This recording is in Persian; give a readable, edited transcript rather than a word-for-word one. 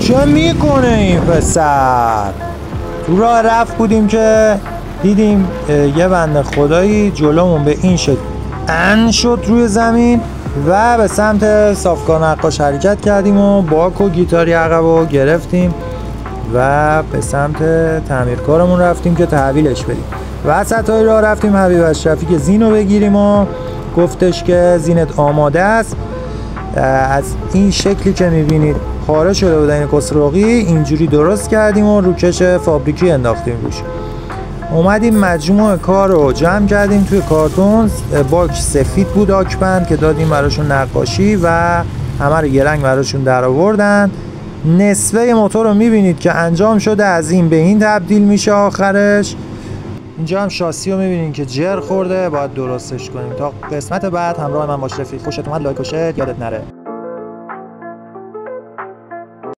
چه میکنه این پسر؟ تو راه رفت بودیم که دیدیم یه بنده خدایی جلومون به این شکل ان شد روی زمین و به سمت صافکار نقاش حرکت کردیم و باک و گیتاری عقبو گرفتیم و به سمت تعمیرکارمون رفتیم که تحویلش بدیم. وسطای راه رفتیم حبیب اشرفی که زینو بگیریم و گفتش که زینت آماده است. از این شکلی که میبینید پاره شده بود این کسروقی، اینجوری درست کردیم و روکش فابریکی انداختیم روش. اومدیم مجموع کار رو جمع کردیم توی کارتون. باک سفید بود آکبند که دادیم براشون نقاشی و همه رو یه رنگ براشون در آوردن. نصفه موتور رو میبینید که انجام شده، از این به این تبدیل میشه آخرش. اینجا هم شاسی رو میبینید که جر خورده، باید درستش کنیم. تا قسمت بعد همراه من باش رفیق. خوشت اومد لایک و شیر یادت نره.